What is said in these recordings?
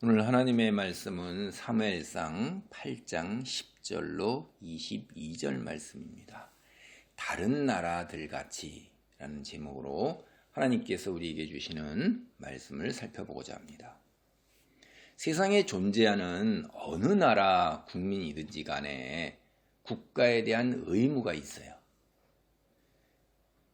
오늘 하나님의 말씀은 사무엘상 8장 10절로 22절 말씀입니다. 다른 나라들 같이 라는 제목으로 하나님께서 우리에게 주시는 말씀을 살펴보고자 합니다. 세상에 존재하는 어느 나라 국민이든지 간에 국가에 대한 의무가 있어요.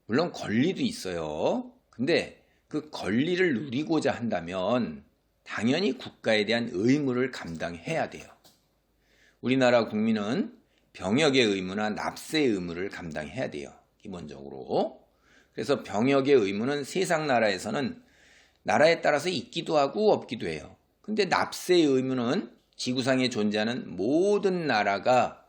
물론 권리도 있어요. 근데 그 권리를 누리고자 한다면 당연히 국가에 대한 의무를 감당해야 돼요. 우리나라 국민은 병역의 의무나 납세의 의무를 감당해야 돼요. 기본적으로. 그래서 병역의 의무는 세상 나라에서는 나라에 따라서 있기도 하고 없기도 해요. 근데 납세의 의무는 지구상에 존재하는 모든 나라가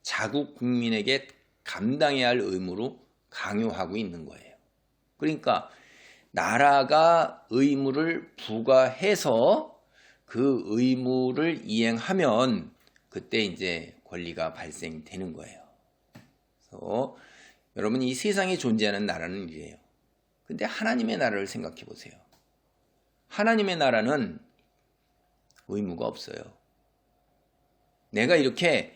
자국 국민에게 감당해야 할 의무로 강요하고 있는 거예요. 그러니까 나라가 의무를 부과해서 그 의무를 이행하면 그때 이제 권리가 발생되는 거예요. 그래서 여러분, 이 세상에 존재하는 나라는 이래요. 근데 하나님의 나라를 생각해 보세요. 하나님의 나라는 의무가 없어요. 내가 이렇게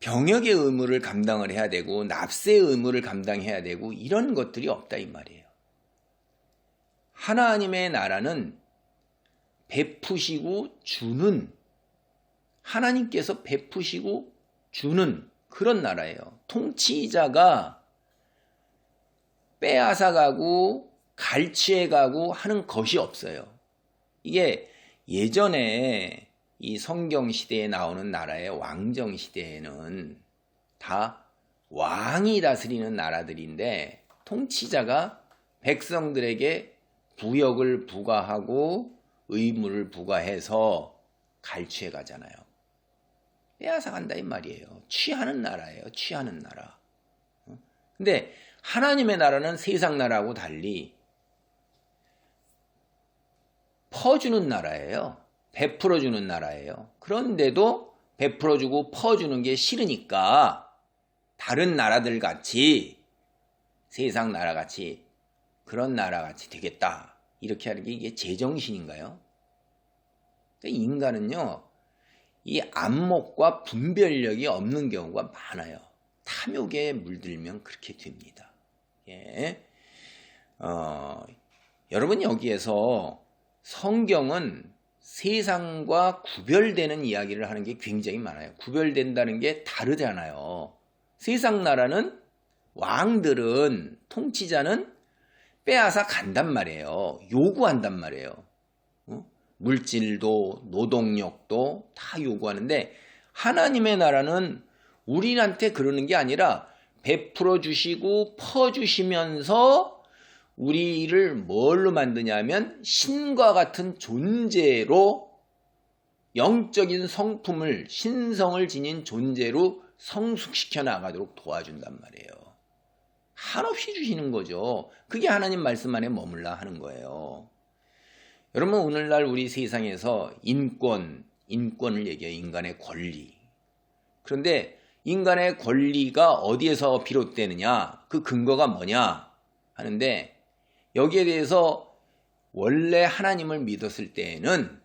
병역의 의무를 감당을 해야 되고 납세의 의무를 감당해야 되고 이런 것들이 없다 이 말이에요. 하나님의 나라는 베푸시고 주는, 하나님께서 베푸시고 주는 그런 나라예요. 통치자가 빼앗아가고 갈취해가고 하는 것이 없어요. 이게 예전에 이 성경 시대에 나오는 나라의 왕정 시대에는 다 왕이 다스리는 나라들인데 통치자가 백성들에게 부역을 부과하고 의무를 부과해서 갈취해 가잖아요. 빼앗아 간다 이 말이에요. 취하는 나라예요. 취하는 나라. 근데 하나님의 나라는 세상 나라하고 달리 퍼주는 나라예요. 베풀어주는 나라예요. 그런데도 베풀어주고 퍼주는 게 싫으니까 다른 나라들 같이, 세상 나라 같이, 그런 나라 같이 되겠다. 이렇게 하는 게 이게 제정신인가요? 인간은요, 이 안목과 분별력이 없는 경우가 많아요. 탐욕에 물들면 그렇게 됩니다. 예. 여러분, 여기에서 성경은 세상과 구별되는 이야기를 하는 게 굉장히 많아요. 구별된다는 게 다르잖아요. 세상 나라는 왕들은, 통치자는 빼앗아 간단 말이에요. 요구한단 말이에요. 물질도 노동력도 다 요구하는데 하나님의 나라는 우리한테 그러는 게 아니라 베풀어 주시고 퍼주시면서 우리를 뭘로 만드냐면 신과 같은 존재로, 영적인 성품을, 신성을 지닌 존재로 성숙시켜 나가도록 도와준단 말이에요. 한없이 주시는 거죠. 그게 하나님 말씀 안에 머물라 하는 거예요. 여러분, 오늘날 우리 세상에서 인권을 얘기해요. 인간의 권리. 그런데 인간의 권리가 어디에서 비롯되느냐, 그 근거가 뭐냐 하는데, 여기에 대해서 원래 하나님을 믿었을 때에는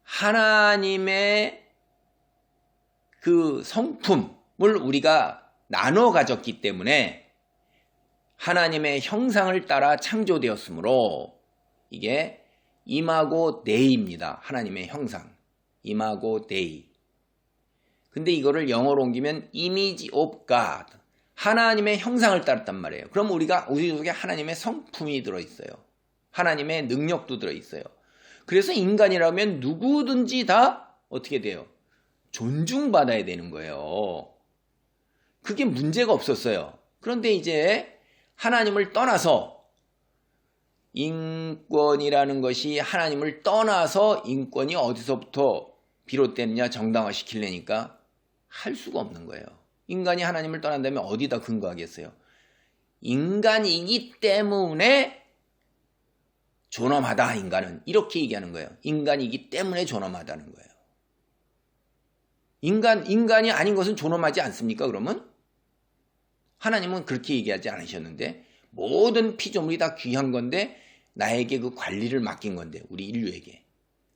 하나님의 그 성품을 우리가 나눠 가졌기 때문에 하나님의 형상을 따라 창조되었으므로 이게 이마고 데이입니다. 하나님의 형상. 이마고 데이. 근데 이거를 영어로 옮기면 image of God. 하나님의 형상을 따랐단 말이에요. 그럼 우리 속에 하나님의 성품이 들어있어요. 하나님의 능력도 들어있어요. 그래서 인간이라면 누구든지 다 어떻게 돼요? 존중받아야 되는 거예요. 그게 문제가 없었어요. 그런데 이제 하나님을 떠나서, 인권이라는 것이 하나님을 떠나서 인권이 어디서부터 비롯됐느냐 정당화시키려니까 할 수가 없는 거예요. 인간이 하나님을 떠난다면 어디다 근거하겠어요? 인간이기 때문에 존엄하다, 인간은. 이렇게 얘기하는 거예요. 인간이기 때문에 존엄하다는 거예요. 인간이 아닌 것은 존엄하지 않습니까, 그러면? 하나님은 그렇게 얘기하지 않으셨는데 모든 피조물이 다 귀한 건데 나에게 그 관리를 맡긴 건데, 우리 인류에게.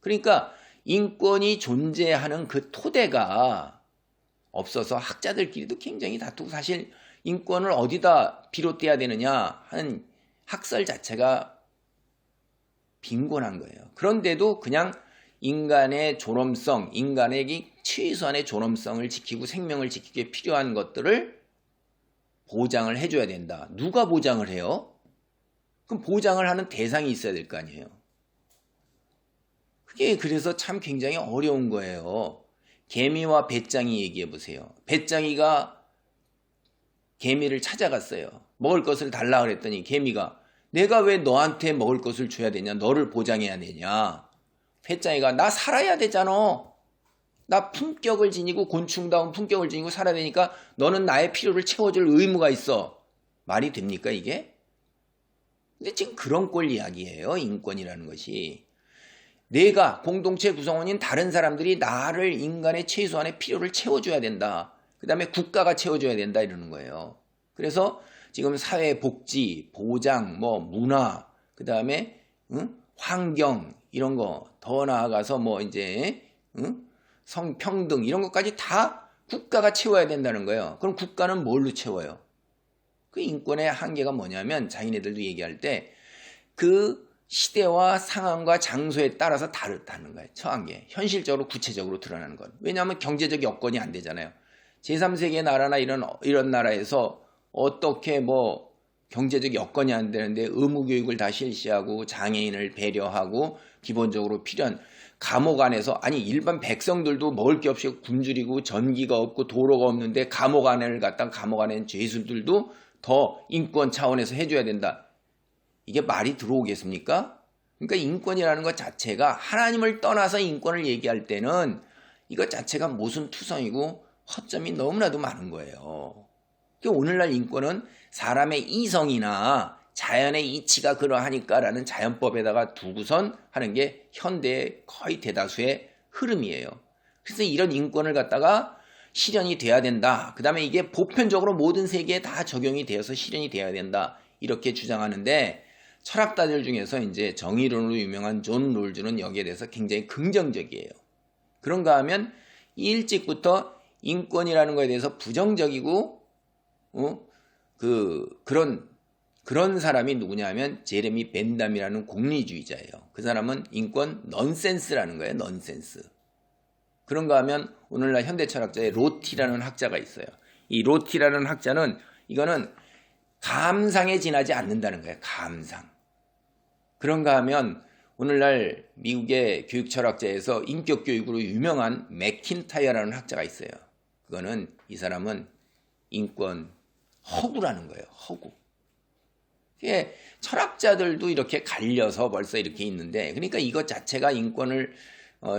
그러니까 인권이 존재하는 그 토대가 없어서 학자들끼리도 굉장히 다투고 사실 인권을 어디다 비롯돼야 되느냐 하는 학설 자체가 빈곤한 거예요. 그런데도 그냥 인간의 존엄성, 인간의 최소한의 존엄성을 지키고 생명을 지키기 필요한 것들을 보장을 해줘야 된다. 누가 보장을 해요? 그럼 보장을 하는 대상이 있어야 될 거 아니에요. 그게 그래서 참 굉장히 어려운 거예요. 개미와 배짱이 얘기해 보세요. 배짱이가 개미를 찾아갔어요. 먹을 것을 달라 그랬더니 개미가 내가 왜 너한테 먹을 것을 줘야 되냐? 너를 보장해야 되냐? 배짱이가 나 살아야 되잖아. 나 품격을 지니고 곤충다운 품격을 지니고 살아야 되니까 너는 나의 필요를 채워줄 의무가 있어. 말이 됩니까 이게? 근데 지금 그런 꼴 이야기예요. 인권이라는 것이. 내가 공동체 구성원인 다른 사람들이 나를 인간의 최소한의 필요를 채워줘야 된다. 그 다음에 국가가 채워줘야 된다 이러는 거예요. 그래서 지금 사회복지, 보장, 문화, 그 다음에 환경 이런 거 더 나아가서 이제 성평등 이런 것까지 다 국가가 채워야 된다는 거예요. 그럼 국가는 뭘로 채워요? 그 인권의 한계가 뭐냐면 자기네들도 얘기할 때 그 시대와 상황과 장소에 따라서 다르다는 거예요. 처한 게 현실적으로 구체적으로 드러나는 건. 왜냐하면 경제적 여건이 안 되잖아요. 제3세계 나라나 이런 나라에서 어떻게 경제적 여건이 안 되는데 의무교육을 다 실시하고 장애인을 배려하고 기본적으로 필요한 감옥 안에서 일반 백성들도 먹을 게 없이 굶주리고 전기가 없고 도로가 없는데 감옥 안을 감옥 안에 있는 죄수들도 더 인권 차원에서 해줘야 된다. 이게 말이 들어오겠습니까? 그러니까 인권이라는 것 자체가 하나님을 떠나서 인권을 얘기할 때는 이것 자체가 모순투성이고 허점이 너무나도 많은 거예요. 오늘날 인권은 사람의 이성이나 자연의 이치가 그러하니까라는 자연법에다가 두고선 하는 게 현대의 거의 대다수의 흐름이에요. 그래서 이런 인권을 갖다가 실현이 돼야 된다. 그 다음에 이게 보편적으로 모든 세계에 다 적용이 되어서 실현이 돼야 된다. 이렇게 주장하는데 철학자들 중에서 이제 정의론으로 유명한 존 롤즈는 여기에 대해서 굉장히 긍정적이에요. 그런가 하면 일찍부터 인권이라는 것에 대해서 부정적이고 그런 사람이 누구냐면 제레미 벤담이라는 공리주의자예요. 그 사람은 인권 넌센스라는 거예요. 넌센스. 그런가 하면 오늘날 현대 철학자의 로티라는 학자가 있어요. 이 로티라는 학자는 이거는 감상에 지나지 않는다는 거예요. 감상. 그런가 하면 오늘날 미국의 교육 철학자에서 인격 교육으로 유명한 맥킨타이어라는 학자가 있어요. 이 사람은 인권 허구라는 거예요. 허구. 이게 철학자들도 이렇게 갈려서 벌써 이렇게 있는데 그러니까 이것 자체가 인권을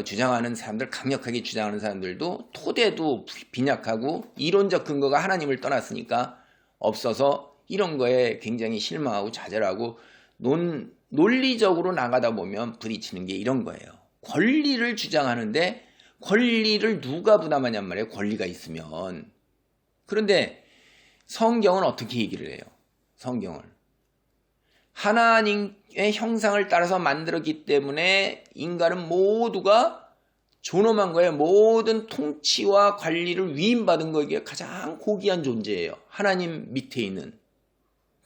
주장하는 사람들, 강력하게 주장하는 사람들도 토대도 빈약하고 이론적 근거가 하나님을 떠났으니까 없어서 이런 거에 굉장히 실망하고 좌절하고 논리적으로 나가다 보면 부딪히는 게 이런 거예요. 권리를 주장하는데 권리를 누가 부담하냔 말이에요. 권리가 있으면. 그런데 성경은 어떻게 얘기를 해요? 성경을. 하나님의 형상을 따라서 만들었기 때문에 인간은 모두가 존엄한 거예요. 모든 통치와 관리를 위임받은 거기에 가장 고귀한 존재예요. 하나님 밑에 있는.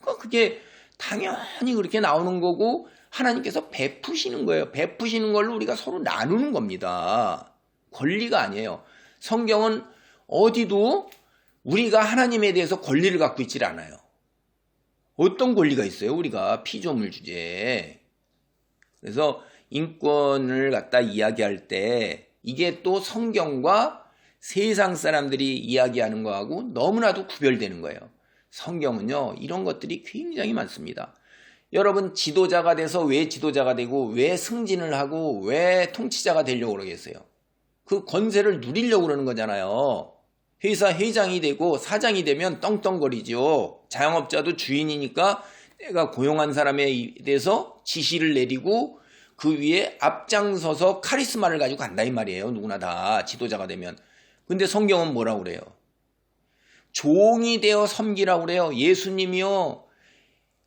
그게 당연히 그렇게 나오는 거고 하나님께서 베푸시는 거예요. 베푸시는 걸로 우리가 서로 나누는 겁니다. 권리가 아니에요. 성경은 어디도 우리가 하나님에 대해서 권리를 갖고 있질 않아요. 어떤 권리가 있어요? 우리가 피조물 주제에. 그래서 인권을 갖다 이야기할 때 이게 또 성경과 세상 사람들이 이야기하는 거하고 너무나도 구별되는 거예요. 성경은요, 이런 것들이 굉장히 많습니다. 여러분 지도자가 돼서 왜 지도자가 되고 왜 승진을 하고 왜 통치자가 되려고 그러겠어요? 그 권세를 누리려고 그러는 거잖아요. 회사 회장이 되고 사장이 되면 떵떵거리죠. 자영업자도 주인이니까 내가 고용한 사람에 대해서 지시를 내리고 그 위에 앞장서서 카리스마를 가지고 간다 이 말이에요. 누구나 다 지도자가 되면. 근데 성경은 뭐라고 그래요? 종이 되어 섬기라고 그래요. 예수님이요.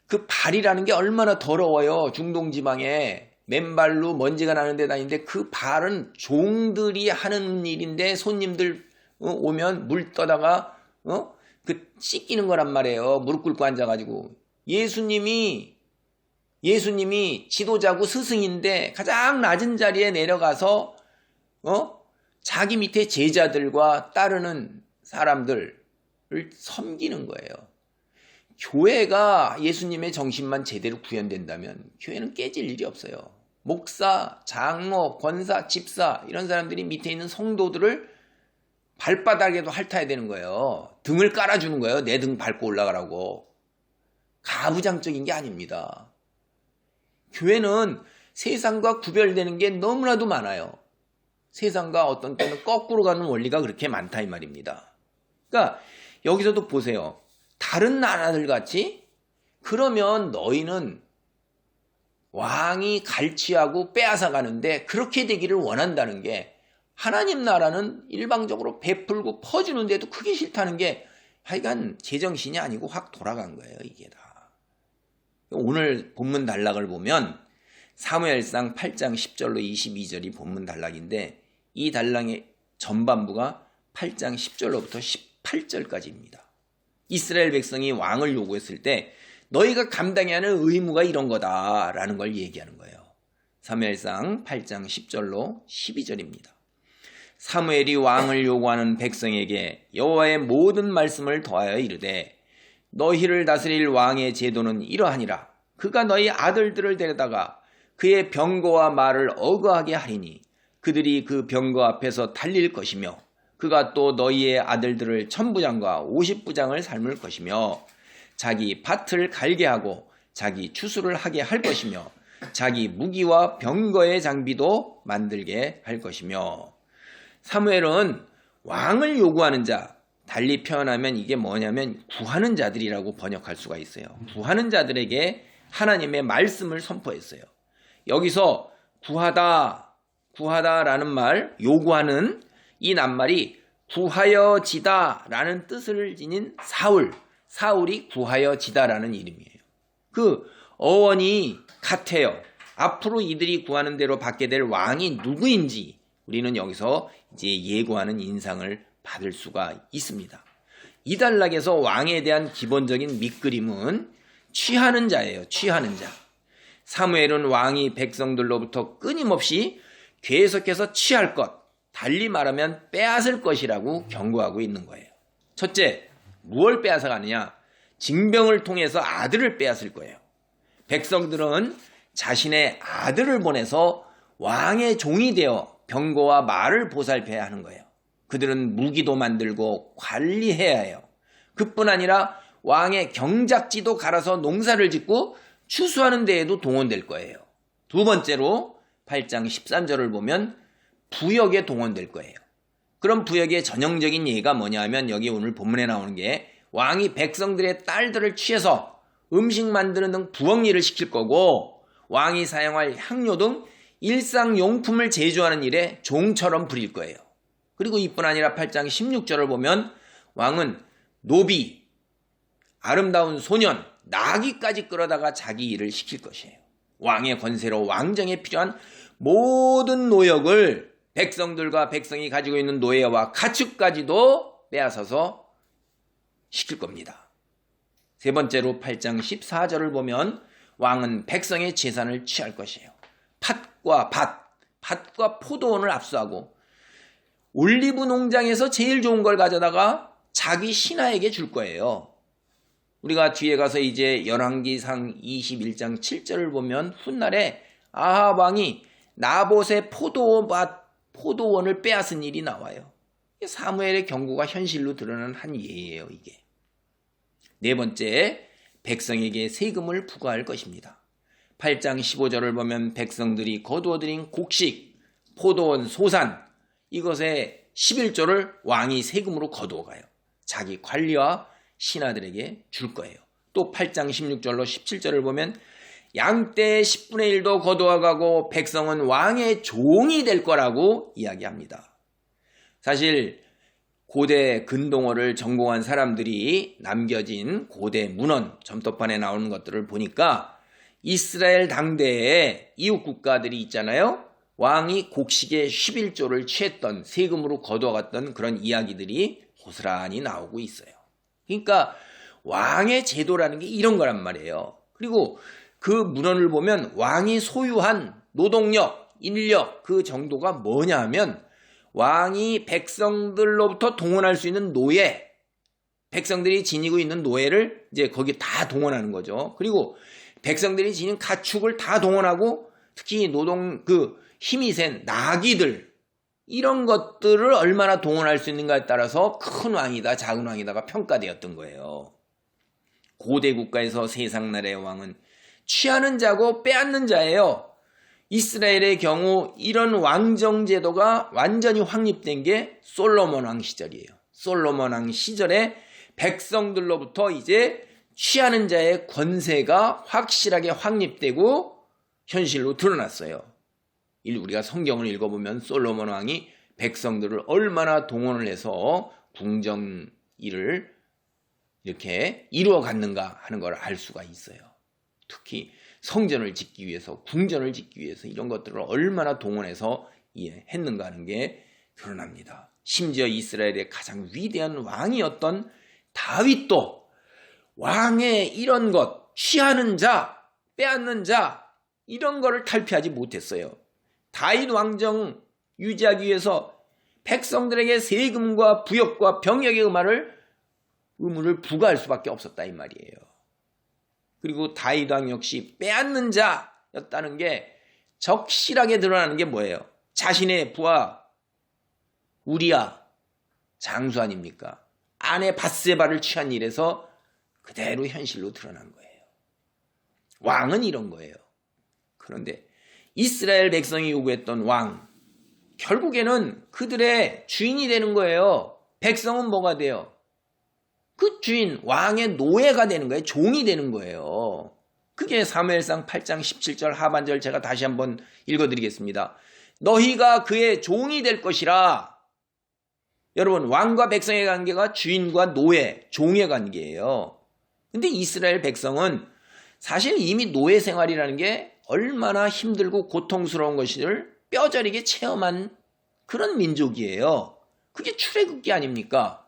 그 발이라는 게 얼마나 더러워요. 중동 지방에. 맨발로 먼지가 나는 데 다니는데 그 발은 종들이 하는 일인데 손님들 오면 물 떠다가 그 씻기는 거란 말이에요. 무릎 꿇고 앉아가지고. 예수님이 지도자고 스승인데 가장 낮은 자리에 내려가서 자기 밑에 제자들과 따르는 사람들을 섬기는 거예요. 교회가 예수님의 정신만 제대로 구현된다면 교회는 깨질 일이 없어요. 목사, 장로, 권사, 집사 이런 사람들이 밑에 있는 성도들을 발바닥에도 핥아야 되는 거예요. 등을 깔아주는 거예요. 내 등 밟고 올라가라고. 가부장적인 게 아닙니다. 교회는 세상과 구별되는 게 너무나도 많아요. 세상과 어떤 때는 거꾸로 가는 원리가 그렇게 많다 이 말입니다. 그러니까 여기서도 보세요. 다른 나라들 같이 그러면 너희는 왕이 갈취하고 빼앗아 가는데 그렇게 되기를 원한다는 게 하나님 나라는 일방적으로 베풀고 퍼주는데도 그게 싫다는 게 하여간 제정신이 아니고 확 돌아간 거예요. 이게 다. 오늘 본문 단락을 보면 사무엘상 8장 10절로 22절이 본문 단락인데 이 단락의 전반부가 8장 10절로부터 18절까지입니다. 이스라엘 백성이 왕을 요구했을 때 너희가 감당해야 하는 의무가 이런 거다라는 걸 얘기하는 거예요. 사무엘상 8장 10절로 12절입니다. 사무엘이 왕을 요구하는 백성에게 여호와의 모든 말씀을 더하여 이르되 너희를 다스릴 왕의 제도는 이러하니라. 그가 너희 아들들을 데려다가 그의 병거와 말을 어거하게 하리니 그들이 그 병거 앞에서 달릴 것이며 그가 또 너희의 아들들을 1000부장과 50부장을 삶을 것이며 자기 밭을 갈게 하고 자기 추수를 하게 할 것이며 자기 무기와 병거의 장비도 만들게 할 것이며. 사무엘은 왕을 요구하는 자, 달리 표현하면 이게 뭐냐면 구하는 자들이라고 번역할 수가 있어요. 구하는 자들에게 하나님의 말씀을 선포했어요. 여기서 구하다라는 말, 요구하는 이 낱말이 구하여지다라는 뜻을 지닌 사울이 구하여지다라는 이름이에요. 그 어원이 같아요. 앞으로 이들이 구하는 대로 받게 될 왕이 누구인지 우리는 여기서 이제 예고하는 인상을 받을 수가 있습니다. 이 단락에서 왕에 대한 기본적인 밑그림은 취하는 자예요. 취하는 자. 사무엘은 왕이 백성들로부터 끊임없이 계속해서 취할 것, 달리 말하면 빼앗을 것이라고 경고하고 있는 거예요. 첫째, 무엇을 빼앗아 가느냐? 징병을 통해서 아들을 빼앗을 거예요. 백성들은 자신의 아들을 보내서 왕의 종이 되어 병거와 말을 보살펴야 하는 거예요. 그들은 무기도 만들고 관리해야 해요. 그뿐 아니라 왕의 경작지도 갈아서 농사를 짓고 추수하는 데에도 동원될 거예요. 두 번째로 8장 13절을 보면 부역에 동원될 거예요. 그럼 부역의 전형적인 예가 뭐냐 하면 여기 오늘 본문에 나오는 게 왕이 백성들의 딸들을 취해서 음식 만드는 등 부엌 일을 시킬 거고 왕이 사용할 향료 등 일상용품을 제조하는 일에 종처럼 부릴 거예요. 그리고 이뿐 아니라 8장 16절을 보면 왕은 노비, 아름다운 소년, 나귀까지 끌어다가 자기 일을 시킬 것이에요. 왕의 권세로 왕정에 필요한 모든 노역을 백성들과 백성이 가지고 있는 노예와 가축까지도 빼앗아서 시킬 겁니다. 세 번째로 8장 14절을 보면 왕은 백성의 재산을 취할 것이에요. 밭과 포도원을 압수하고 올리브 농장에서 제일 좋은 걸 가져다가 자기 신하에게 줄 거예요. 우리가 뒤에 가서 이제 열왕기상 21장 7절을 보면 훗날에 아합 왕이 나봇의 포도원을 빼앗은 일이 나와요. 사무엘의 경고가 현실로 드러난 한 예예요, 이게. 네 번째, 백성에게 세금을 부과할 것입니다. 8장 15절을 보면 백성들이 거두어들인 곡식, 포도원, 소산, 이것의 11조를 왕이 세금으로 거두어가요. 자기 관리와 신하들에게 줄 거예요. 또 8장 16절로 17절을 보면 양떼의 10분의 1도 거두어가고 백성은 왕의 종이 될 거라고 이야기합니다. 사실 고대 근동어를 전공한 사람들이 남겨진 고대 문헌, 점토판에 나오는 것들을 보니까 이스라엘 당대에 이웃 국가들이 있잖아요. 왕이 곡식의 11조를 취했던, 세금으로 거둬갔던 그런 이야기들이 고스란히 나오고 있어요. 그러니까 왕의 제도라는 게 이런 거란 말이에요. 그리고 그 문헌을 보면 왕이 소유한 노동력, 인력 그 정도가 뭐냐 하면 왕이 백성들로부터 동원할 수 있는 노예, 백성들이 지니고 있는 노예를 이제 거기 다 동원하는 거죠. 그리고 백성들이 지닌 가축을 다 동원하고 특히 노동 힘이 센 나귀들 이런 것들을 얼마나 동원할 수 있는가에 따라서 큰 왕이다 작은 왕이다가 평가되었던 거예요. 고대 국가에서 세상 나라의 왕은 취하는 자고 빼앗는 자예요. 이스라엘의 경우 이런 왕정 제도가 완전히 확립된 게 솔로몬 왕 시절이에요. 솔로몬 왕 시절에 백성들로부터 이제 취하는 자의 권세가 확실하게 확립되고 현실로 드러났어요. 우리가 성경을 읽어보면 솔로몬 왕이 백성들을 얼마나 동원을 해서 궁정 일을 이렇게 이루어갔는가 하는 걸 알 수가 있어요. 특히 성전을 짓기 위해서, 궁전을 짓기 위해서 이런 것들을 얼마나 동원해서 했는가 하는 게 드러납니다. 심지어 이스라엘의 가장 위대한 왕이었던 다윗도 왕의 이런 것, 취하는 자, 빼앗는 자 이런 거를 탈피하지 못했어요. 다윗 왕정 유지하기 위해서 백성들에게 세금과 부역과 병역의 의무를 부과할 수밖에 없었다 이 말이에요. 그리고 다윗 왕 역시 빼앗는 자였다는 게 적실하게 드러나는 게 뭐예요? 자신의 부하 우리야 장수 아닙니까? 아내 밧세바를 취한 일에서 그대로 현실로 드러난 거예요. 왕은 이런 거예요. 그런데 이스라엘 백성이 요구했던 왕, 결국에는 그들의 주인이 되는 거예요. 백성은 뭐가 돼요? 그 주인, 왕의 노예가 되는 거예요. 종이 되는 거예요. 그게 사무엘상 8장 17절 하반절 제가 다시 한번 읽어드리겠습니다. 너희가 그의 종이 될 것이라. 여러분, 왕과 백성의 관계가 주인과 노예, 종의 관계예요. 근데 이스라엘 백성은 사실 이미 노예 생활이라는 게 얼마나 힘들고 고통스러운 것을 뼈저리게 체험한 그런 민족이에요. 그게 출애굽기 아닙니까?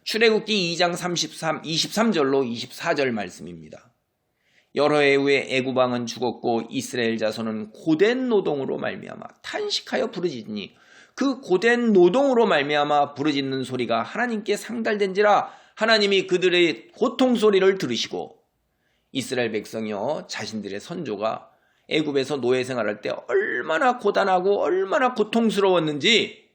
출애굽기 2장 23절로 24절 말씀입니다. 여러 해 후에 애굽 왕은 죽었고 이스라엘 자손은 고된 노동으로 말미암아 탄식하여 부르짖으니 그 고된 노동으로 말미암아 부르짖는 소리가 하나님께 상달된지라 하나님이 그들의 고통 소리를 들으시고 이스라엘 백성이요 자신들의 선조가 애굽에서 노예 생활할 때 얼마나 고단하고 얼마나 고통스러웠는지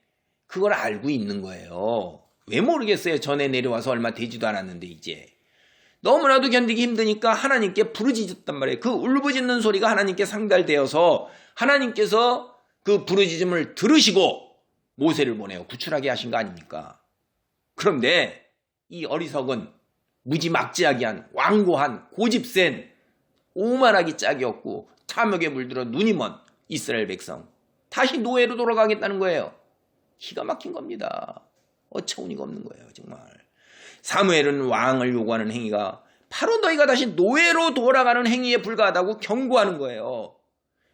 그걸 알고 있는 거예요. 왜 모르겠어요. 전에 내려와서 얼마 되지도 않았는데 이제 너무나도 견디기 힘드니까 하나님께 부르짖었단 말이에요. 그 울부짖는 소리가 하나님께 상달되어서 하나님께서 그 부르짖음을 들으시고 모세를 보내요. 구출하게 하신 거 아닙니까? 그런데 이 어리석은 무지막지하게 한 완고한 고집센 오만하기 짝이 없고 탐욕에 물들어 눈이 먼 이스라엘 백성 다시 노예로 돌아가겠다는 거예요. 기가 막힌 겁니다. 어처구니가 없는 거예요. 정말. 사무엘은 왕을 요구하는 행위가 바로 너희가 다시 노예로 돌아가는 행위에 불과하다고 경고하는 거예요.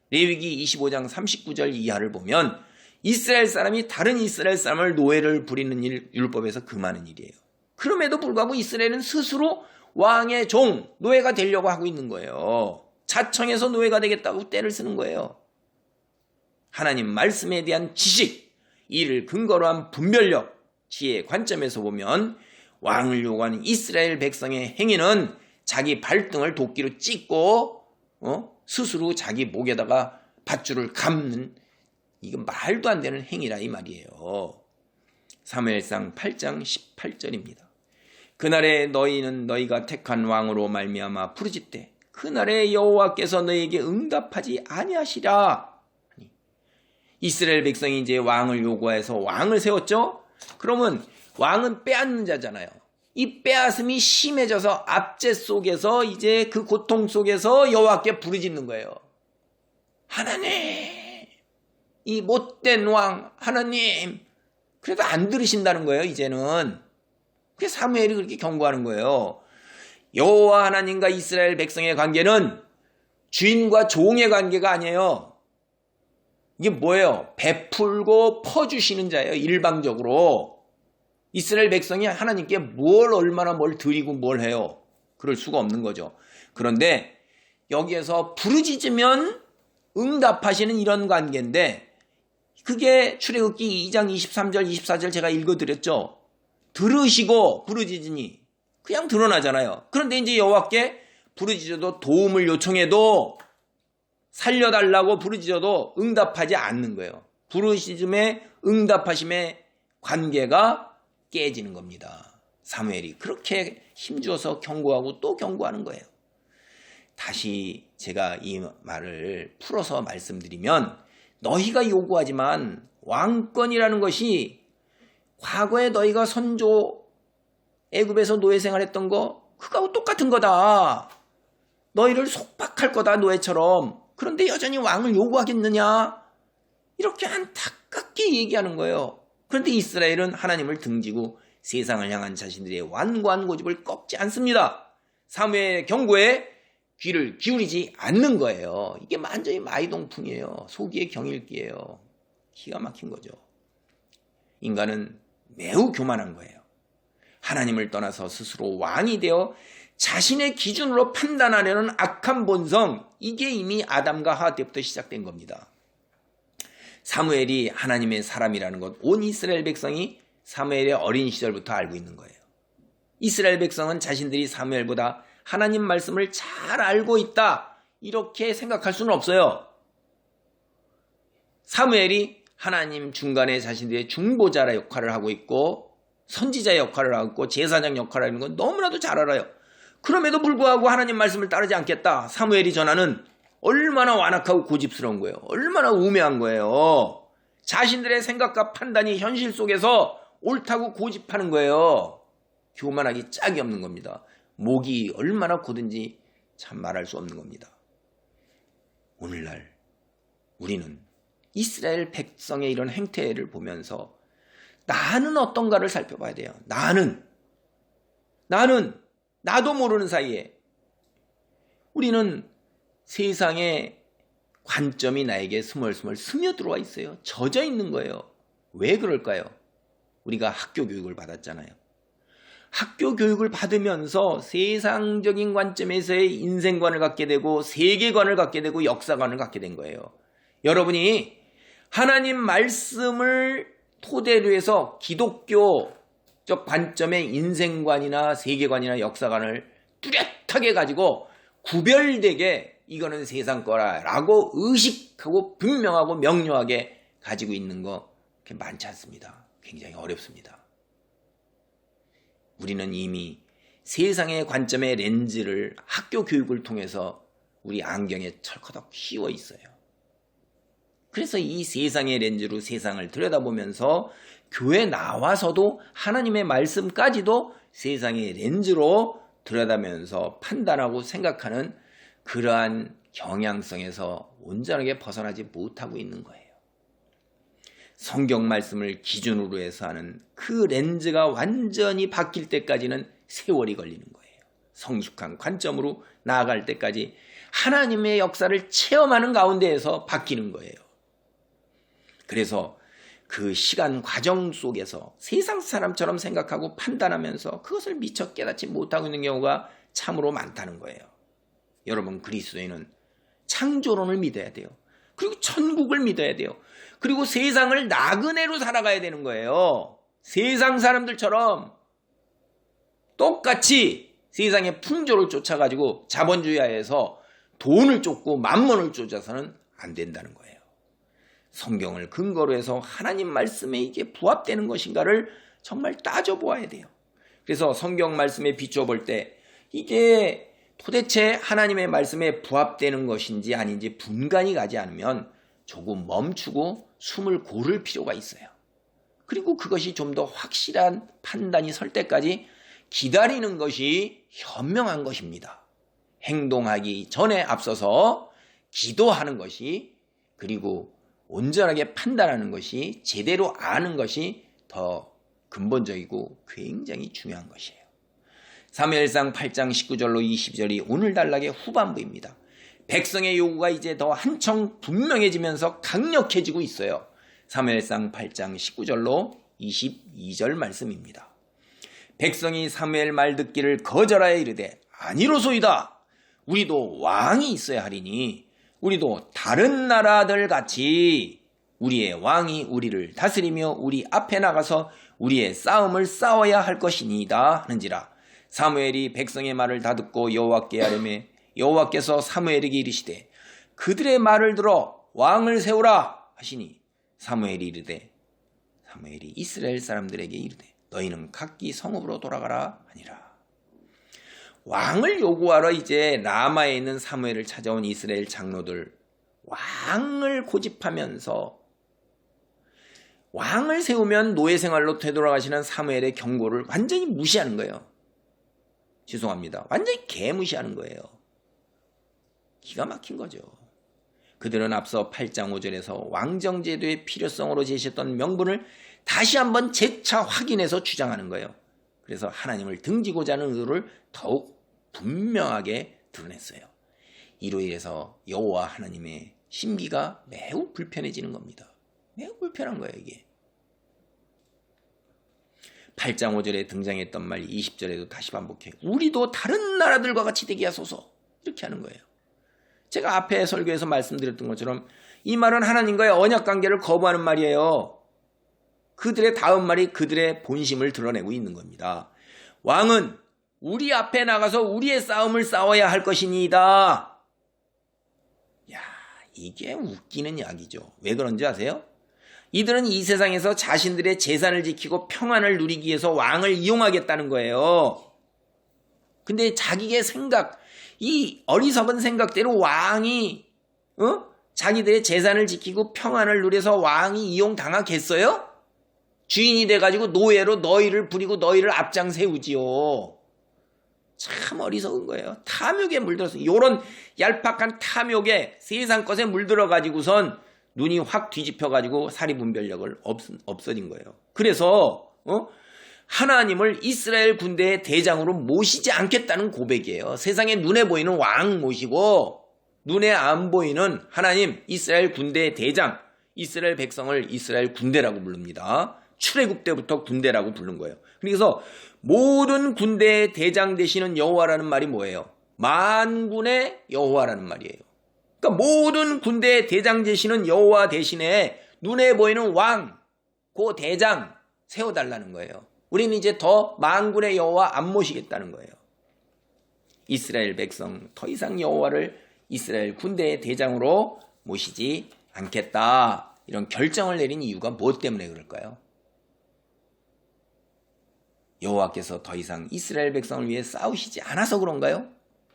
레위기 25장 39절 이하를 보면 이스라엘 사람이 다른 이스라엘 사람을 노예를 부리는 일 율법에서 금하는 일이에요. 그럼에도 불구하고 이스라엘은 스스로 왕의 종, 노예가 되려고 하고 있는 거예요. 자청해서 노예가 되겠다고 떼를 쓰는 거예요. 하나님 말씀에 대한 지식, 이를 근거로 한 분별력, 지혜의 관점에서 보면 왕을 요구하는 이스라엘 백성의 행위는 자기 발등을 도끼로 찍고 스스로 자기 목에다가 밧줄을 감는 이건 말도 안 되는 행위라 이 말이에요. 사무엘상 8장 18절입니다. 그날에 너희는 너희가 택한 왕으로 말미암아 부르짖되 그날에 여호와께서 너희에게 응답하지 아니하시라. 이스라엘 백성이 이제 왕을 요구해서 왕을 세웠죠. 그러면 왕은 빼앗는 자잖아요. 이 빼앗음이 심해져서 압제 속에서 이제 그 고통 속에서 여호와께 부르짖는 거예요. 하나님, 이 못된 왕 하나님, 그래도 안 들으신다는 거예요. 이제는. 그래서 사무엘이 그렇게 경고하는 거예요. 여호와 하나님과 이스라엘 백성의 관계는 주인과 종의 관계가 아니에요. 이게 뭐예요? 베풀고 퍼주시는 자예요. 일방적으로. 이스라엘 백성이 하나님께 얼마나 뭘 드리고 뭘 해요. 그럴 수가 없는 거죠. 그런데 여기에서 부르짖으면 응답하시는 이런 관계인데, 그게 출애굽기 2장 23절 24절 제가 읽어드렸죠. 들으시고 부르짖으니 그냥 드러나잖아요. 그런데 이제 여호와께 부르짖어도, 도움을 요청해도, 살려달라고 부르짖어도 응답하지 않는 거예요. 부르짖음에 응답하심의 관계가 깨지는 겁니다. 사무엘이 그렇게 힘주어서 경고하고 또 경고하는 거예요. 다시 제가 이 말을 풀어서 말씀드리면, 너희가 요구하지만 왕권이라는 것이 과거에 너희가 선조 애굽에서 노예 생활했던 거 그거하고 똑같은 거다. 너희를 속박할 거다, 노예처럼. 그런데 여전히 왕을 요구하겠느냐? 이렇게 안타깝게 얘기하는 거예요. 그런데 이스라엘은 하나님을 등지고 세상을 향한 자신들의 완고한 고집을 꺾지 않습니다. 사무엘의 경고에 귀를 기울이지 않는 거예요. 이게 완전히 마이동풍이에요. 소기의 경일기예요. 기가 막힌 거죠. 인간은 매우 교만한 거예요. 하나님을 떠나서 스스로 왕이 되어 자신의 기준으로 판단하려는 악한 본성, 이게 이미 아담과 하와 때부터 시작된 겁니다. 사무엘이 하나님의 사람이라는 것, 온 이스라엘 백성이 사무엘의 어린 시절부터 알고 있는 거예요. 이스라엘 백성은 자신들이 사무엘보다 하나님 말씀을 잘 알고 있다, 이렇게 생각할 수는 없어요. 사무엘이 하나님 중간에 자신들의 중보자 역할을 하고 있고, 선지자 역할을 하고 있고, 제사장 역할을 하는 건 너무나도 잘 알아요. 그럼에도 불구하고 하나님 말씀을 따르지 않겠다, 사무엘이 전하는, 얼마나 완악하고 고집스러운 거예요. 얼마나 우매한 거예요. 자신들의 생각과 판단이 현실 속에서 옳다고 고집하는 거예요. 교만하기 짝이 없는 겁니다. 목이 얼마나 고든지 참 말할 수 없는 겁니다. 오늘날 우리는 이스라엘 백성의 이런 행태를 보면서 나는 어떤가를 살펴봐야 돼요. 나도 모르는 사이에 우리는 세상의 관점이 나에게 스멀스멀 스며들어와 있어요. 젖어 있는 거예요. 왜 그럴까요? 우리가 학교 교육을 받았잖아요. 학교 교육을 받으면서 세상적인 관점에서의 인생관을 갖게 되고, 세계관을 갖게 되고, 역사관을 갖게 된 거예요. 여러분이 하나님 말씀을 토대로 해서 기독교적 관점의 인생관이나 세계관이나 역사관을 뚜렷하게 가지고 구별되게 이거는 세상 거라라고 의식하고 분명하고 명료하게 가지고 있는 거 그렇게 많지 않습니다. 굉장히 어렵습니다. 우리는 이미 세상의 관점의 렌즈를 학교 교육을 통해서 우리 안경에 철커덕 씌워 있어요. 그래서 이 세상의 렌즈로 세상을 들여다보면서 교회 나와서도 하나님의 말씀까지도 세상의 렌즈로 들여다보면서 판단하고 생각하는 그러한 경향성에서 온전하게 벗어나지 못하고 있는 거예요. 성경 말씀을 기준으로 해서 하는 그 렌즈가 완전히 바뀔 때까지는 세월이 걸리는 거예요. 성숙한 관점으로 나아갈 때까지 하나님의 역사를 체험하는 가운데에서 바뀌는 거예요. 그래서 그 시간 과정 속에서 세상 사람처럼 생각하고 판단하면서 그것을 미처 깨닫지 못하고 있는 경우가 참으로 많다는 거예요. 여러분, 그리스도인은 창조론을 믿어야 돼요. 그리고 천국을 믿어야 돼요. 그리고 세상을 나그네로 살아가야 되는 거예요. 세상 사람들처럼 똑같이 세상의 풍조를 쫓아가지고 자본주의하에서 돈을 쫓고 만몬을 쫓아서는 안 된다는 거예요. 성경을 근거로 해서 하나님 말씀에 이게 부합되는 것인가를 정말 따져보아야 돼요. 그래서 성경 말씀에 비추어 볼 때 이게 도대체 하나님의 말씀에 부합되는 것인지 아닌지 분간이 가지 않으면 조금 멈추고 숨을 고를 필요가 있어요. 그리고 그것이 좀 더 확실한 판단이 설 때까지 기다리는 것이 현명한 것입니다. 행동하기 전에 앞서서 기도하는 것이, 그리고 온전하게 판단하는 것이, 제대로 아는 것이 더 근본적이고 굉장히 중요한 것이에요. 사무엘상 8장 19절로 20절이 오늘 단락의 후반부입니다. 백성의 요구가 이제 더 한층 분명해지면서 강력해지고 있어요. 사무엘상 8장 19절로 22절 말씀입니다. 백성이 사무엘 말 듣기를 거절하여 이르되 아니로소이다. 우리도 왕이 있어야 하리니 우리도 다른 나라들 같이 우리의 왕이 우리를 다스리며 우리 앞에 나가서 우리의 싸움을 싸워야 할 것이니이다 하는지라. 사무엘이 백성의 말을 다 듣고 여호와께 아뢰매 여호와께서 사무엘에게 이르시되 그들의 말을 들어 왕을 세우라 하시니 사무엘이 이스라엘 사람들에게 이르되 너희는 각기 성읍으로 돌아가라 하니라. 왕을 요구하러 이제 라마에 있는 사무엘을 찾아온 이스라엘 장로들, 왕을 고집하면서 왕을 세우면 노예 생활로 되돌아가시는 사무엘의 경고를 완전히 무시하는 거예요. 죄송합니다. 완전히 개무시하는 거예요. 기가 막힌 거죠. 그들은 앞서 8장 5절에서 왕정제도의 필요성으로 제시했던 명분을 다시 한번 재차 확인해서 주장하는 거예요. 그래서 하나님을 등지고자 하는 의도를 더욱 분명하게 드러냈어요. 이로 인해서 여호와 하나님의 심기가 매우 불편해지는 겁니다. 매우 불편한 거예요, 이게. 8장 5절에 등장했던 말 20절에도 다시 반복해요. 우리도 다른 나라들과 같이 되게 하소서. 이렇게 하는 거예요. 제가 앞에 설교에서 말씀드렸던 것처럼 이 말은 하나님과의 언약관계를 거부하는 말이에요. 그들의 다음 말이 그들의 본심을 드러내고 있는 겁니다. 왕은 우리 앞에 나가서 우리의 싸움을 싸워야 할 것이니이다. 야, 이게 웃기는 이야기죠. 왜 그런지 아세요? 이들은 이 세상에서 자신들의 재산을 지키고 평안을 누리기 위해서 왕을 이용하겠다는 거예요. 근데 자기의 생각, 이 어리석은 생각대로 왕이 자기들의 재산을 지키고 평안을 누려서 왕이 이용당하겠어요? 주인이 돼가지고 노예로 너희를 부리고 너희를 앞장 세우지요. 참 어리석은 거예요. 탐욕에 물들어서 요런 얄팍한 탐욕에 세상 것에 물들어가지고선 눈이 확 뒤집혀가지고 사리분별력을 없어진 거예요. 그래서 하나님을 이스라엘 군대의 대장으로 모시지 않겠다는 고백이에요. 세상에 눈에 보이는 왕 모시고 눈에 안 보이는 하나님 이스라엘 군대의 대장, 이스라엘 백성을 이스라엘 군대라고 부릅니다. 출애굽 때부터 군대라고 부른 거예요. 그래서 모든 군대의 대장 되시는 여호와라는 말이 뭐예요? 만군의 여호와라는 말이에요. 그러니까 모든 군대의 대장 되시는 여호와 대신에 눈에 보이는 왕, 그 대장 세워달라는 거예요. 우리는 이제 더 만군의 여호와 안 모시겠다는 거예요. 이스라엘 백성 더 이상 여호와를 이스라엘 군대의 대장으로 모시지 않겠다. 이런 결정을 내린 이유가 무엇 때문에 그럴까요? 여호와께서 더 이상 이스라엘 백성을 위해 싸우시지 않아서 그런가요?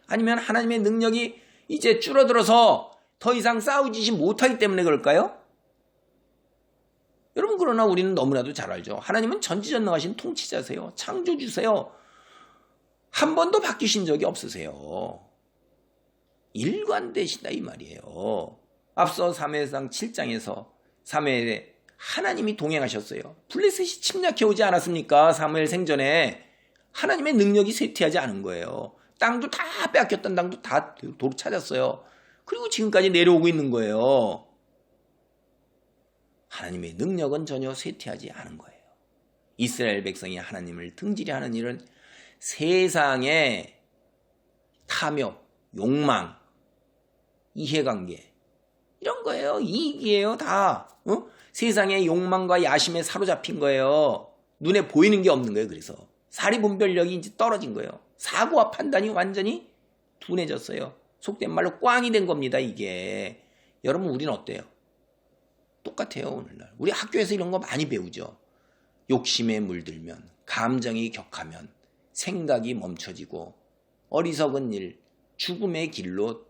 아니면 하나님의 능력이 이제 줄어들어서 더 이상 싸우지 못하기 때문에 그럴까요? 여러분, 그러나 우리는 너무나도 잘 알죠. 하나님은 전지전능하신 통치자세요. 창조주세요. 한 번도 바뀌신 적이 없으세요. 일관되시다 이 말이에요. 앞서 사무엘상 7장에서 사무엘에 하나님이 동행하셨어요. 블레셋이 침략해 오지 않았습니까? 사무엘 생전에 하나님의 능력이 쇠퇴하지 않은 거예요. 땅도 다 빼앗겼던 땅도 다 도로 찾았어요. 그리고 지금까지 내려오고 있는 거예요. 하나님의 능력은 전혀 쇠퇴하지 않은 거예요. 이스라엘 백성이 하나님을 등지려 하는 일은 세상의 탐욕, 욕망, 이해관계 이런 거예요. 이익이에요. 다. 세상의 욕망과 야심에 사로잡힌 거예요. 눈에 보이는 게 없는 거예요. 그래서 사리분별력이 이제 떨어진 거예요. 사고와 판단이 완전히 둔해졌어요. 속된 말로 꽝이 된 겁니다. 이게. 여러분, 우리는 어때요? 똑같아요. 오늘날 우리 학교에서 이런 거 많이 배우죠. 욕심에 물들면, 감정이 격하면, 생각이 멈춰지고, 어리석은 일, 죽음의 길로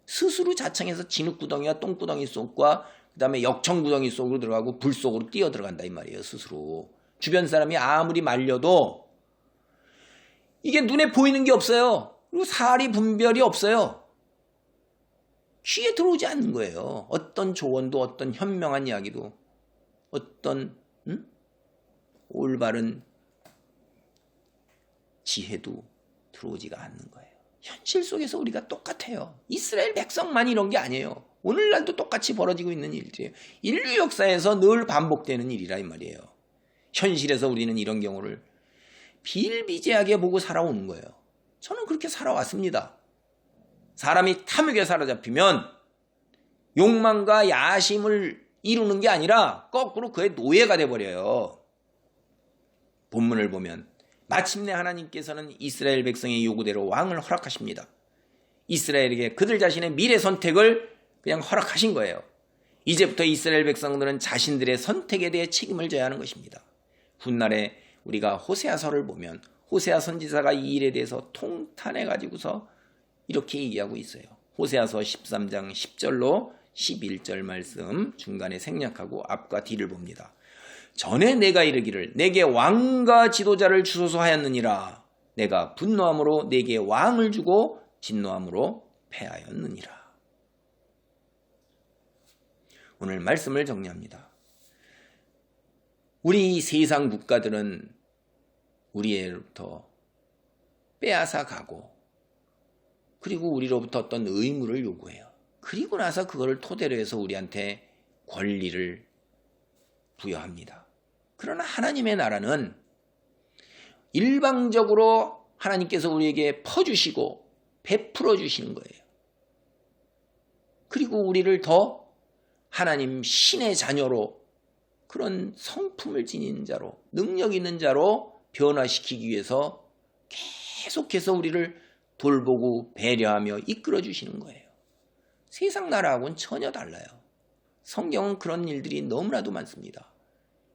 스스로 자청해서 진흙구덩이와 똥구덩이 속과 그 다음에 역청구덩이 속으로 들어가고 불 속으로 뛰어 들어간다 이 말이에요. 스스로. 주변 사람이 아무리 말려도 이게 눈에 보이는 게 없어요. 그리고 사리 분별이 없어요. 귀에 들어오지 않는 거예요. 어떤 조언도, 어떤 현명한 이야기도, 어떤 올바른 지혜도 들어오지가 않는 거예요. 현실 속에서 우리가 똑같아요. 이스라엘 백성만 이런 게 아니에요. 오늘날도 똑같이 벌어지고 있는 일들이에요. 인류 역사에서 늘 반복되는 일이라 이 말이에요. 현실에서 우리는 이런 경우를 비일비재하게 보고 살아오는 거예요. 저는 그렇게 살아왔습니다. 사람이 탐욕에 사로잡히면 욕망과 야심을 이루는 게 아니라 거꾸로 그의 노예가 돼버려요. 본문을 보면 마침내 하나님께서는 이스라엘 백성의 요구대로 왕을 허락하십니다. 이스라엘에게 그들 자신의 미래 선택을 그냥 허락하신 거예요. 이제부터 이스라엘 백성들은 자신들의 선택에 대해 책임을 져야 하는 것입니다. 훗날에 우리가 호세아서를 보면 호세아 선지자가 이 일에 대해서 통탄해가지고서 이렇게 얘기하고 있어요. 호세아서 13장 10절로 11절 말씀 중간에 생략하고 앞과 뒤를 봅니다. 전에 내가 이르기를 내게 왕과 지도자를 주소서 하였느니라. 내가 분노함으로 내게 왕을 주고 진노함으로 패하였느니라. 오늘 말씀을 정리합니다. 우리 세상 국가들은 우리로부터 빼앗아 가고 그리고 우리로부터 어떤 의무를 요구해요. 그리고 나서 그거를 토대로 해서 우리한테 권리를 부여합니다. 그러나 하나님의 나라는 일방적으로 하나님께서 우리에게 퍼주시고 베풀어 주시는 거예요. 그리고 우리를 더 하나님 신의 자녀로 그런 성품을 지닌 자로 능력 있는 자로 변화시키기 위해서 계속해서 우리를 돌보고 배려하며 이끌어 주시는 거예요. 세상 나라하고는 전혀 달라요. 성경은 그런 일들이 너무나도 많습니다.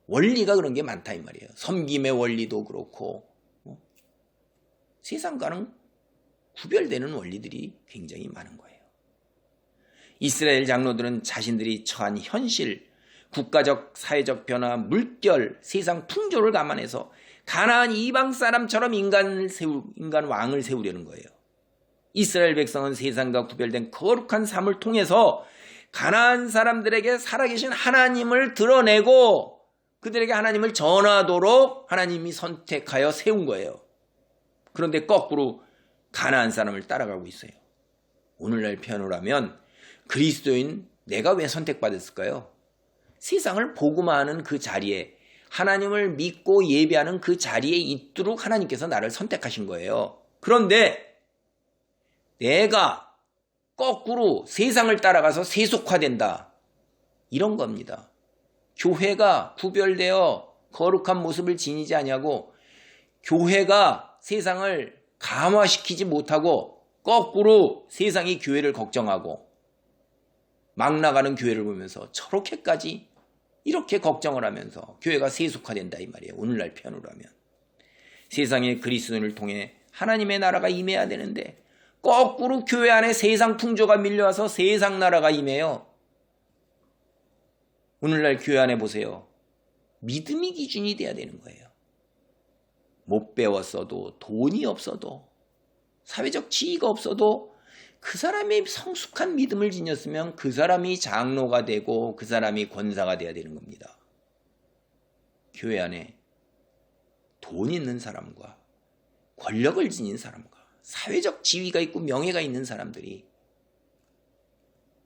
원리가 그런 게 많다 이 말이에요. 섬김의 원리도 그렇고 세상과는 구별되는 원리들이 굉장히 많은 거예요. 이스라엘 장로들은 자신들이 처한 현실, 국가적, 사회적 변화, 물결, 세상 풍조를 감안해서 가나안 이방 사람처럼 인간 왕을 세우려는 거예요. 이스라엘 백성은 세상과 구별된 거룩한 삶을 통해서 가나안 사람들에게 살아계신 하나님을 드러내고 그들에게 하나님을 전하도록 하나님이 선택하여 세운 거예요. 그런데 거꾸로 가나안 사람을 따라가고 있어요. 오늘날 표현을 하면 그리스도인 내가 왜 선택받았을까요? 세상을 복음화하는 그 자리에 하나님을 믿고 예배하는 그 자리에 있도록 하나님께서 나를 선택하신 거예요. 그런데 내가 거꾸로 세상을 따라가서 세속화된다. 이런 겁니다. 교회가 구별되어 거룩한 모습을 지니지 아니하고 교회가 세상을 감화시키지 못하고 거꾸로 세상이 교회를 걱정하고 막 나가는 교회를 보면서 저렇게까지 이렇게 걱정을 하면서 교회가 세속화된다 이 말이에요. 오늘날 표현으로 하면. 세상에 그리스도인을 통해 하나님의 나라가 임해야 되는데 거꾸로 교회 안에 세상 풍조가 밀려와서 세상 나라가 임해요. 오늘날 교회 안에 보세요. 믿음이 기준이 돼야 되는 거예요. 못 배웠어도 돈이 없어도 사회적 지위가 없어도 그 사람이 성숙한 믿음을 지녔으면 그 사람이 장로가 되고 그 사람이 권사가 돼야 되는 겁니다. 교회 안에 돈 있는 사람과 권력을 지닌 사람과 사회적 지위가 있고 명예가 있는 사람들이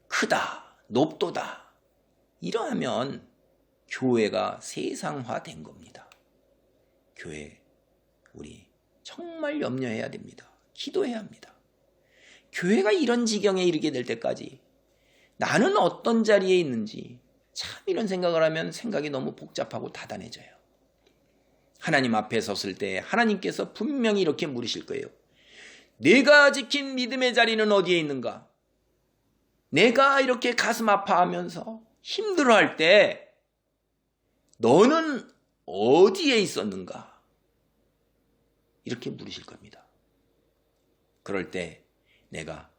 크다, 높도다 이러하면 교회가 세상화된 겁니다. 교회 우리 정말 염려해야 됩니다. 기도해야 합니다. 교회가 이런 지경에 이르게 될 때까지 나는 어떤 자리에 있는지 참 이런 생각을 하면 생각이 너무 복잡하고 다단해져요. 하나님 앞에 섰을 때 하나님께서 분명히 이렇게 물으실 거예요. 내가 지킨 믿음의 자리는 어디에 있는가? 내가 이렇게 가슴 아파하면서 힘들어할 때 너는 어디에 있었는가? 이렇게 물으실 겁니다. 그럴 때 내가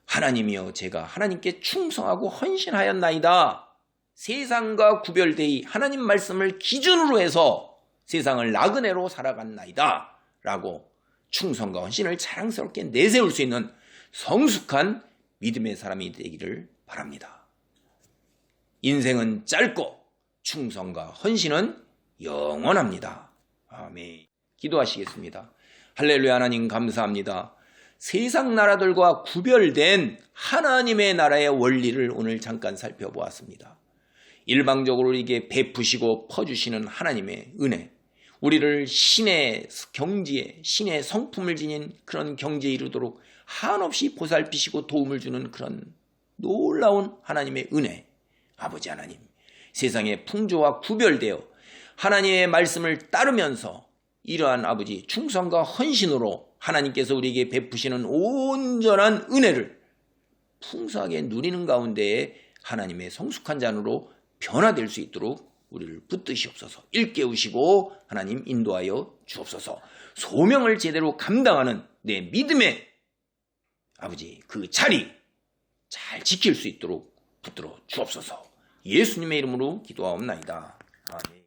하나님이여 제가 하나님께 충성하고 헌신하였나이다. 세상과 구별되이 하나님 말씀을 기준으로 해서 세상을 나그네로 살아갔나이다. 라고 충성과 헌신을 자랑스럽게 내세울 수 있는 성숙한 믿음의 사람이 되기를 바랍니다. 인생은 짧고 충성과 헌신은 영원합니다. 아멘. 기도하시겠습니다. 할렐루야. 하나님 감사합니다. 세상 나라들과 구별된 하나님의 나라의 원리를 오늘 잠깐 살펴보았습니다. 일방적으로 이게 베푸시고 퍼주시는 하나님의 은혜, 우리를 신의 경지에, 신의 성품을 지닌 그런 경지에 이르도록 한없이 보살피시고 도움을 주는 그런 놀라운 하나님의 은혜, 아버지 하나님, 세상의 풍조와 구별되어 하나님의 말씀을 따르면서 이러한 아버지 충성과 헌신으로 하나님께서 우리에게 베푸시는 온전한 은혜를 풍성하게 누리는 가운데에 하나님의 성숙한 자녀로 변화될 수 있도록 우리를 붙드시옵소서. 일깨우시고 하나님 인도하여 주옵소서. 소명을 제대로 감당하는 내 믿음의 아버지 그 자리 잘 지킬 수 있도록 붙들어 주옵소서. 예수님의 이름으로 기도하옵나이다. 아멘.